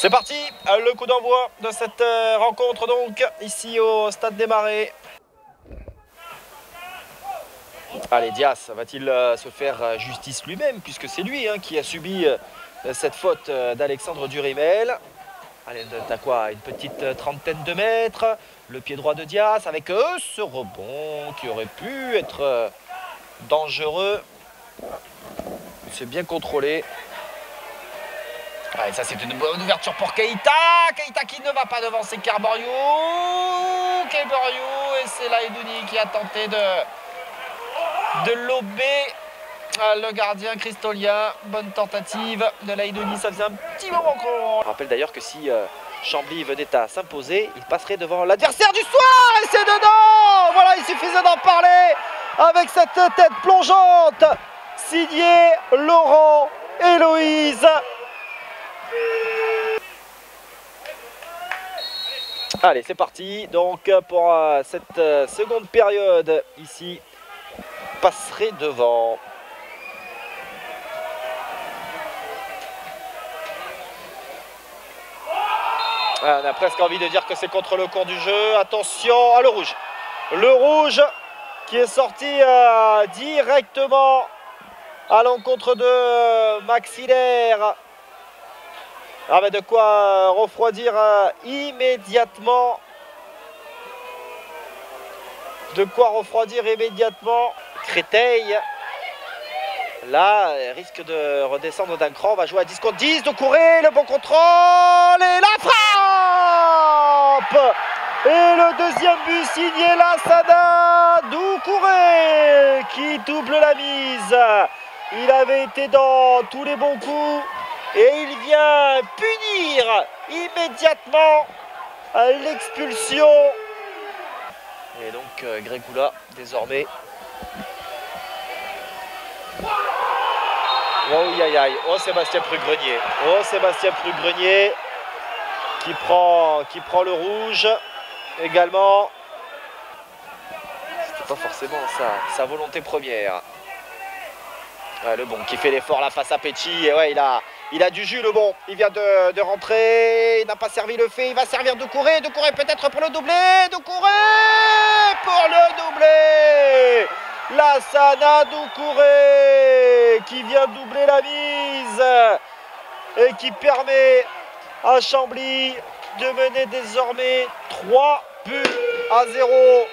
C'est parti, le coup d'envoi de cette rencontre donc ici au Stade des Marais. Allez, Dias va-t-il se faire justice lui-même puisque c'est lui qui a subi cette faute d'Alexandre Durimel. Allez, t'as quoi? Une petite trentaine de mètres. Le pied droit de Dias avec ce rebond qui aurait pu être dangereux. C'est bien contrôlé. Allez, ça c'est une bonne ouverture pour Keita. Keita qui ne va pas devancer Carborio. Et c'est Laïdouni qui a tenté de lober le gardien Christolia. Bonne tentative de Laïdouni. Ça faisait un petit moment qu'on... Je rappelle d'ailleurs que si Chambly venait à s'imposer, il passerait devant l'adversaire du soir. Et c'est dedans. Voilà, il suffisait d'en parler avec cette tête plongeante signée Laurent Héloïse. Allez, c'est parti. Donc pour cette seconde période ici, passerait devant. On a presque envie de dire que c'est contre le cours du jeu. Attention à le rouge. Le rouge qui est sorti directement à l'encontre de Maxillaire. Avec de quoi refroidir immédiatement. Créteil. Là, risque de redescendre d'un cran. On va jouer à 10 contre 10. Doucouré, le bon contrôle. Et la frappe. Et le deuxième but signé Lassana Doucouré qui double la mise. Il avait été dans tous les bons coups. Et il vient punir immédiatement l'expulsion. Et donc Grégoula désormais. Oh aïe aïe. Oh Sébastien Prugrenier. Qui prend le rouge également. C'était pas forcément sa volonté première. Le bon qui fait l'effort là face à Pecci. Et ouais, il a du jus le bon. Il vient de rentrer. Il n'a pas servi le fait. Il va servir Doucouré. Doucouré peut-être pour le doubler. Doucouré pour le doubler. Lassana Doucouré qui vient doubler la mise. Et qui permet à Chambly de mener désormais 3 buts à 0.